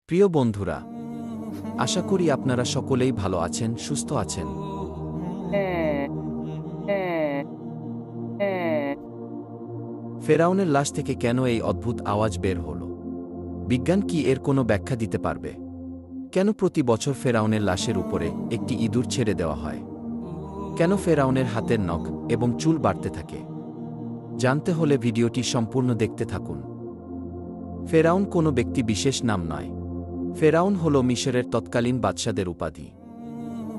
প্রিয় বন্ধুরা, আশা করি আপনারা সকলেই ভালো আছেন, সুস্থ আছেন। ফেরাউনের লাশ থেকে কেন এই অদ্ভুত আওয়াজ বের হল? বিজ্ঞান কি এর কোনো ব্যাখ্যা দিতে পারবে? কেন প্রতি বছর ফেরাউনের লাশের উপরে একটি ইঁদুর ছেড়ে দেওয়া হয়? কেন ফেরাউনের হাতের নখ এবং চুল বাড়তে থাকে? জানতে হলে ভিডিওটি সম্পূর্ণ দেখতে থাকুন। ফেরাউন কোনো ব্যক্তি বিশেষ নাম নয়। ফেরাউন হল মিশরের তৎকালীন বাদশাদের উপাধি।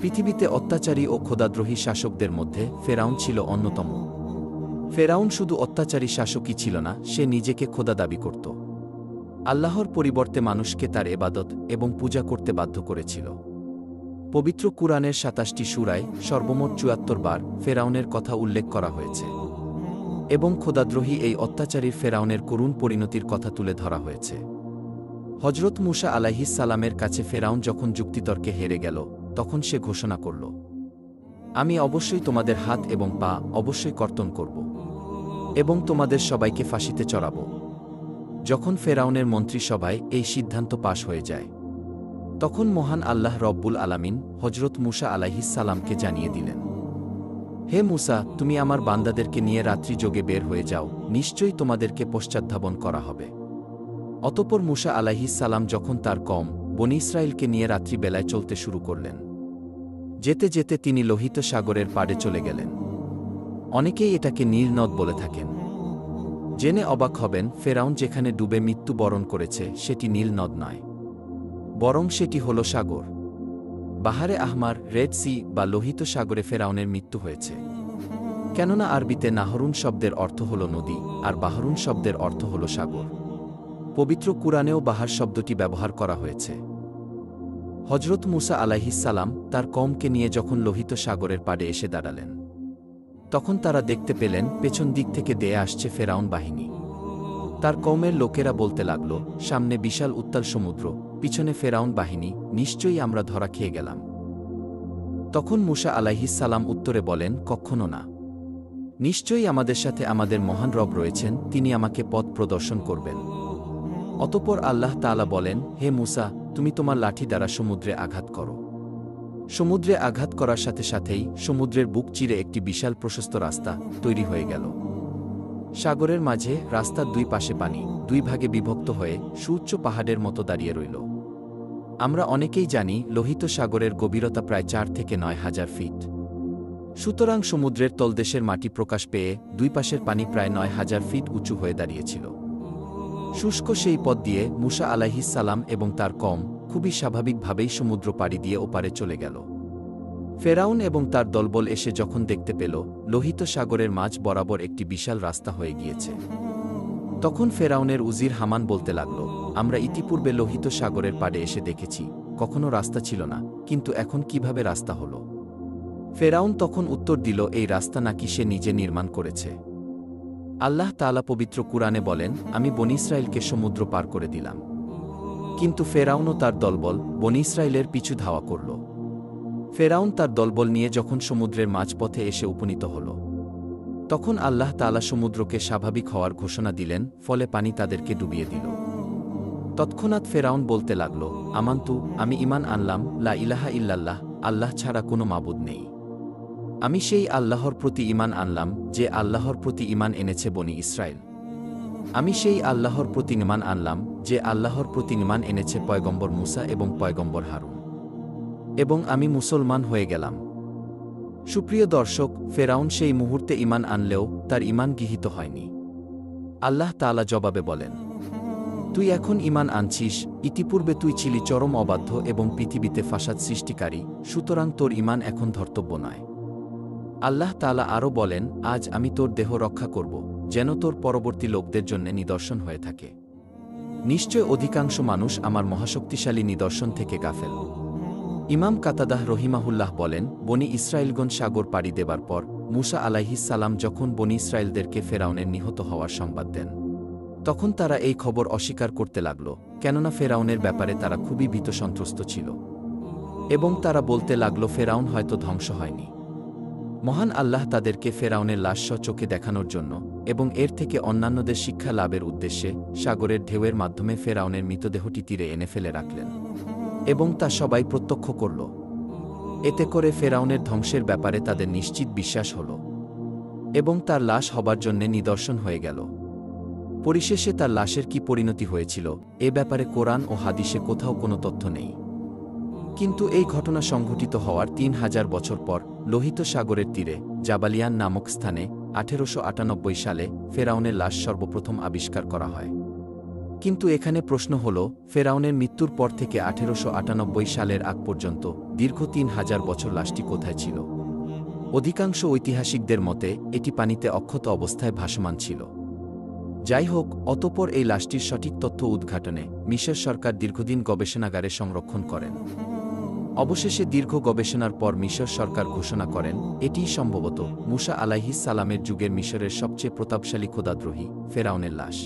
পৃথিবীতে অত্যাচারী ও খোদাদ্রোহী শাসকদের মধ্যে ফেরাউন ছিল অন্যতম। ফেরাউন শুধু অত্যাচারী শাসকই ছিল না, সে নিজেকে খোদা দাবি করত। আল্লাহর পরিবর্তে মানুষকে তার এবাদত এবং পূজা করতে বাধ্য করেছিল। পবিত্র কুরআনের ২৭টি সূরায় সর্বমোট ৭৪ বার ফেরাউনের কথা উল্লেখ করা হয়েছে এবং খোদাদ্রোহী এই অত্যাচারীর ফেরাউনের করুণ পরিণতির কথা তুলে ধরা হয়েছে। হজরত মুসা আলাইহিস সালামের কাছে ফেরাউন যখন যুক্তিতর্কে হেরে গেল, তখন সে ঘোষণা করল, আমি অবশ্যই তোমাদের হাত এবং পা অবশ্যই কর্তন করব এবং তোমাদের সবাইকে ফাঁসিতে চড়াব। যখন ফেরাউনের মন্ত্রিসভায় এই সিদ্ধান্ত পাশ হয়ে যায়, তখন মহান আল্লাহ রব্বুল আলামিন হজরত মুসা আলাইহিস সালামকে জানিয়ে দিলেন, হে মুসা, তুমি আমার বান্দাদেরকে নিয়ে রাত্রি যোগে বের হয়ে যাও, নিশ্চয়ই তোমাদেরকে পশ্চাদ্ধাবন করা হবে। অতঃপর মুসা আলাইহিস সালাম যখন তার কওম বনী ইসরাইলকে নিয়ে রাত্রিবেলায় চলতে শুরু করলেন, যেতে যেতে তিনি লোহিত সাগরের পাড়ে চলে গেলেন। অনেকেই এটাকে নীল নদ বলে থাকেন। জেনে অবাক হবেন, ফেরাউন যেখানে ডুবে মৃত্যুবরণ করেছে সেটি নীল নদ নয়, বরং সেটি হল সাগর। বাহারে আহমার, রেড সি বা লোহিত সাগরে ফেরাউনের মৃত্যু হয়েছে। কেননা আরবিতে নাহরুন শব্দের অর্থ হল নদী, আর বাহরুন শব্দের অর্থ হল সাগর। পবিত্র কুরআনেও বাহার শব্দটি ব্যবহার করা হয়েছে। হজরত মুসা আলাইহিস সালাম তার কওমকে নিয়ে যখন লোহিত সাগরের পাড়ে এসে দাঁড়ালেন, তখন তারা দেখতে পেলেন পেছন দিক থেকে দেয়ে আসছে ফেরাউন বাহিনী। তার কওমের লোকেরা বলতে লাগল, সামনে বিশাল উত্তাল সমুদ্র, পিছনে ফেরাউন বাহিনী, নিশ্চয়ই আমরা ধরা খেয়ে গেলাম। তখন মুসা আলাইহিস সালাম উত্তরে বলেন, কখনো না। নিশ্চয়ই আমাদের সাথে আমাদের মহান রব রয়েছেন, তিনি আমাকে পথ প্রদর্শন করবেন। অতঃপর আল্লাহ তাআলা বলেন, হে মুসা, তুমি তোমার লাঠি দ্বারা সমুদ্রে আঘাত করো। সমুদ্রে আঘাত করার সাথে সাথেই সমুদ্রের বুক চিরে একটি বিশাল প্রশস্ত রাস্তা তৈরি হয়ে গেল। সাগরের মাঝে রাস্তার দুই পাশে পানি দুই ভাগে বিভক্ত হয়ে সুউচ্চ পাহাড়ের মতো দাঁড়িয়ে রইল। আমরা অনেকেই জানি লোহিত সাগরের গভীরতা প্রায় ৪ থেকে ৯ হাজার ফিট। সুতরাং সমুদ্রের তলদেশের মাটি প্রকাশ পেয়ে দুই পাশের পানি প্রায় ৯ হাজার ফিট উঁচু হয়ে দাঁড়িয়েছিল। শুষ্ক সেই পথ দিয়ে মুসা আলাইহিস সালাম এবং তার কওম খুবই স্বাভাবিকভাবেই সমুদ্র পাড়ি দিয়ে ওপারে চলে গেল। ফেরাউন এবং তার দলবল এসে যখন দেখতে পেল লোহিত সাগরের মাঝ বরাবর একটি বিশাল রাস্তা হয়ে গিয়েছে, তখন ফেরাউনের উজির হামান বলতে লাগল, আমরা ইতিপূর্বে লোহিত সাগরের পাড়ে এসে দেখেছি, কখনো রাস্তা ছিল না, কিন্তু এখন কিভাবে রাস্তা হল? ফেরাউন তখন উত্তর দিল, এই রাস্তা নাকি সে নিজে নির্মাণ করেছে। আল্লাহ তাআলা পবিত্র কুরআনে বলেন, আমি বনী ইসরাইলকে সমুদ্র পার করে দিলাম, কিন্তু ফেরাউন ও তার দলবল বনী ইসরাইলের পিছু ধাওয়া করল। ফেরাউন তার দলবল নিয়ে যখন সমুদ্রের মাঝপথে এসে উপনীত হল, তখন আল্লাহ তাআলা সমুদ্রকে স্বাভাবিক হওয়ার ঘোষণা দিলেন, ফলে পানি তাদেরকে ডুবিয়ে দিল। তৎক্ষণাৎ ফেরাউন বলতে লাগল, আমান্তু, আমি ঈমান আনলাম, লা ইলাহা ইল্লাল্লাহ, আল্লাহ ছাড়া কোনো মাবুদ নেই। আমি সেই আল্লাহর প্রতি ঈমান আনলাম যে আল্লাহর প্রতি ঈমান এনেছে বনী ইসরাইল। আমি সেই আল্লাহর প্রতি ঈমান আনলাম যে আল্লাহর প্রতি ঈমান এনেছে পয়গম্বর মুসা এবং পয়গম্বর হারুন, এবং আমি মুসলমান হয়ে গেলাম। সুপ্রিয় দর্শক, ফেরাউন সেই মুহূর্তে ঈমান আনলেও তার ঈমান গৃহীত হয়নি। আল্লাহ তাআলা জবাবে বলেন, তুই এখন ঈমান আনছিস, ইতিপূর্বে তুই ছিলি চরম অবাধ্য এবং পৃথিবীতে ফাসাদ সৃষ্টিকারী, সুতরাং তোর ঈমান এখন ধর্তব্য নয়। আল্লাহ তাআলা আরও বলেন, আজ আমি তোর দেহ রক্ষা করব, যেন তোর পরবর্তী লোকদের জন্য নিদর্শন হয়ে থাকে। নিশ্চয় অধিকাংশ মানুষ আমার মহাশক্তিশালী নিদর্শন থেকে গাফেল। ইমাম কাতাদাহ রহিমাহুল্লাহ বলেন, বনী ইসরাইলগণ সাগর পাড়ি দেবার পর মুসা আলাইহিস সালাম যখন বনী ইসরাইলদেরকে ফেরাউনের নিহত হওয়ার সংবাদ দেন, তখন তারা এই খবর অস্বীকার করতে লাগল, কেননা ফেরাউনের ব্যাপারে তারা খুবই ভীত সন্ত্রস্ত ছিল এবং তারা বলতে লাগল, ফেরাউন হয়তো ধ্বংস হয়নি। মহান আল্লাহ তাদেরকে ফেরাউনের লাশ চোখে দেখানোর জন্য এবং এর থেকে অন্যান্যদের শিক্ষা লাভের উদ্দেশ্যে সাগরের ঢেউয়ের মাধ্যমে ফেরাউনের মৃতদেহটি তীরে এনে ফেলে রাখলেন এবং তা সবাই প্রত্যক্ষ করল। এতে করে ফেরাউনের ধ্বংসের ব্যাপারে তাদের নিশ্চিত বিশ্বাস হল এবং তার লাশ হবার জন্য নিদর্শন হয়ে গেল। পরিশেষে তার লাশের কি পরিণতি হয়েছিল এ ব্যাপারে কোরআন ও হাদিসে কোথাও কোনো তথ্য নেই। কিন্তু এই ঘটনা সংঘটিত হওয়ার ৩,০০০ বছর পর লোহিত সাগরের তীরে জাবালিয়ান নামক স্থানে ১৮৯৮ সালে ফেরাউনের লাশ সর্বপ্রথম আবিষ্কার করা হয়। কিন্তু এখানে প্রশ্ন হল, ফেরাউনের মৃত্যুর পর থেকে ১৮৯৮ সালের আগ পর্যন্ত দীর্ঘ ৩,০০০ বছর লাশটি কোথায় ছিল? অধিকাংশ ঐতিহাসিকদের মতে এটি পানিতে অক্ষত অবস্থায় ভাসমান ছিল। যাই হোক, অতঃপর এই লাশটির সঠিক তথ্য উদ্ঘাটনে মিশর সরকার দীর্ঘদিন গবেষণাগারে সংরক্ষণ করেন। অবশেষে দীর্ঘ গবেষণার পর মিশর সরকার ঘোষণা করেন এটিই সম্ভবত মুসা আলাইহিস সালামের যুগের মিশরের সবচেয়ে প্রতাপশালী খোদাদ্রোহী ফেরাউনের লাশ।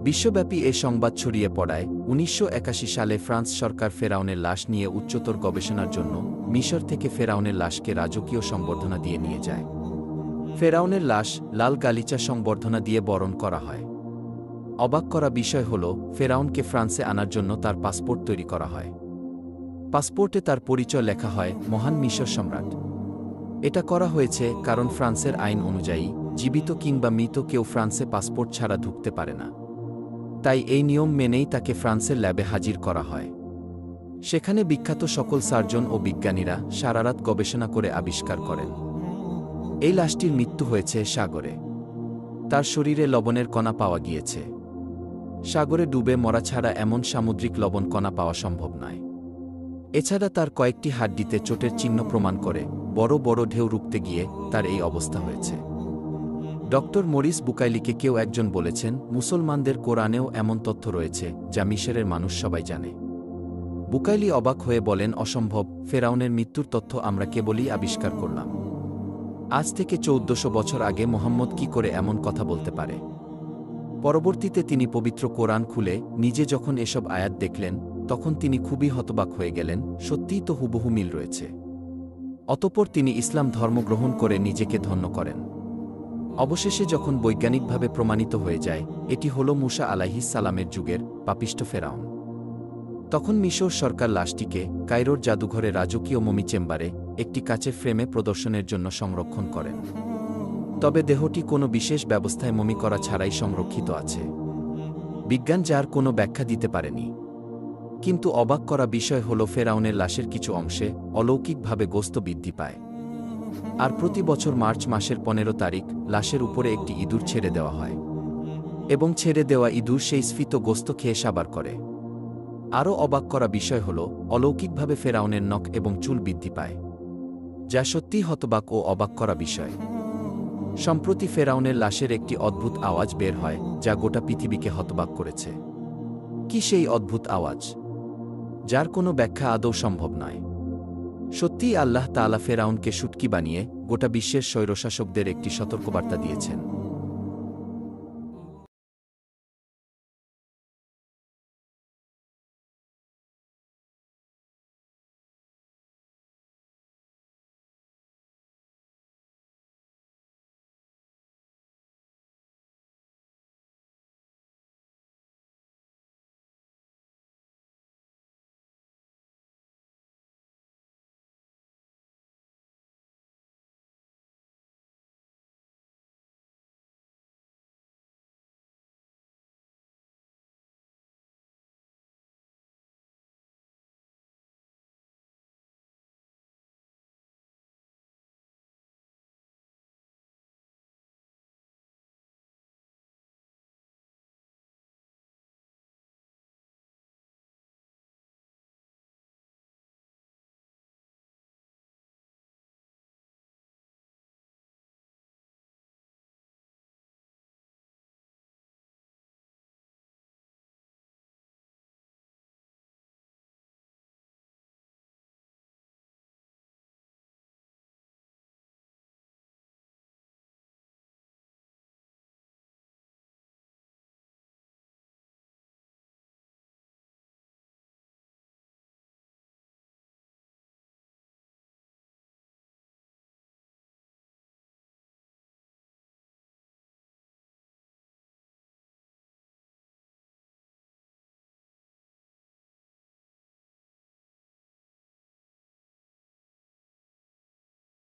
বিশ্বব্যাপী এ সংবাদ ছড়িয়ে পড়ায় ১৯৮১ সালে ফ্রান্স সরকার ফেরাউনের লাশ নিয়ে উচ্চতর গবেষণার জন্য মিশর থেকে ফেরাউনের লাশকে রাজকীয় সংবর্ধনা দিয়ে নিয়ে যায়। ফেরাউনের লাশ লাল গালিচা সংবর্ধনা দিয়ে বরণ করা হয়। অবাক করা বিষয় হল, ফেরাউনকে ফ্রান্সে আনার জন্য তার পাসপোর্ট তৈরি করা হয়। পাসপোর্টে তার পরিচয় লেখা হয় মহান মিশর সম্রাট। এটা করা হয়েছে কারণ ফ্রান্সের আইন অনুযায়ী জীবিত কিংবা মৃত কেউ ফ্রান্সে পাসপোর্ট ছাড়া ঢুকতে পারে না। তাই এই নিয়ম মেনেই তাকে ফ্রান্সের ল্যাবে হাজির করা হয়। সেখানে বিখ্যাত সকল সার্জন ও বিজ্ঞানীরা সারারাত গবেষণা করে আবিষ্কার করেন এই লাশটির মৃত্যু হয়েছে সাগরে। তার শরীরে লবণের কণা পাওয়া গিয়েছে। সাগরে ডুবে মরা ছাড়া এমন সামুদ্রিক লবণ কণা পাওয়া সম্ভব নয়। এছাড়া তার কয়েকটি হাড্ডিতে চোটের চিহ্ন প্রমাণ করে বড় বড় ঢেউ রুখতে গিয়ে তার এই অবস্থা হয়েছে। ডক্টর মরিস বুকাইলিকে কেউ একজন বলেছেন, মুসলমানদের কোরআনেও এমন তথ্য রয়েছে যা মিশরের মানুষ সবাই জানে। বুকাইলি অবাক হয়ে বলেন, অসম্ভব, ফেরাউনের মৃত্যুর তথ্য আমরা কেবলই আবিষ্কার করলাম। আজ থেকে ১৪০০ বছর আগে মোহাম্মদ কি করে এমন কথা বলতে পারে? পরবর্তীতে তিনি পবিত্র কোরআন খুলে নিজে যখন এসব আয়াত দেখলেন তখন তিনি খুবই হতবাক হয়ে গেলেন, সত্যিই তো হুবহু মিল রয়েছে। অতঃপর তিনি ইসলাম ধর্ম গ্রহণ করে নিজেকে ধন্য করেন। অবশেষে যখন বৈজ্ঞানিকভাবে প্রমাণিত হয়ে যায় এটি হল মুসা আলাইহিস সালামের যুগের পাপিষ্ঠ ফেরাউন, তখন মিশর সরকার লাশটিকে কায়রোর জাদুঘরে রাজকীয় মমি চেম্বারে একটি কাচের ফ্রেমে প্রদর্শনের জন্য সংরক্ষণ করেন। তবে দেহটি কোনো বিশেষ ব্যবস্থায় মমি করা ছাড়াই সংরক্ষিত আছে। বিজ্ঞান যার কোনো ব্যাখ্যা দিতে পারেনি। কিন্তু অবাক করা বিষয় হল, ফেরাউনের লাশের কিছু অংশে অলৌকিকভাবে গোস্ত বৃদ্ধি পায়। আর প্রতি বছর মার্চ মাসের ১৫ তারিখ লাশের উপরে একটি ইঁদুর ছেড়ে দেওয়া হয় এবং ছেড়ে দেওয়া ইঁদুর সেই স্ফীত গোস্ত খেয়ে সাবার করে। আরও অবাক করা বিষয় হল, অলৌকিকভাবে ফেরাউনের নখ এবং চুল বৃদ্ধি পায়, যা সত্যিই হতবাক ও অবাক করা বিষয়। সম্প্রতি ফেরাউনের লাশের একটি অদ্ভুত আওয়াজ বের হয় যা গোটা পৃথিবীকে হতবাক করেছে। কি সেই অদ্ভুত আওয়াজ, যার কোনো ব্যাখ্যা আদৌ সম্ভব নয়? সত্যিই আল্লাহ তাআলা ফেরাউনকে শুটকি বানিয়ে গোটা বিশ্বের স্বৈরশাসকদের একটি সতর্কবার্তা দিয়েছেন।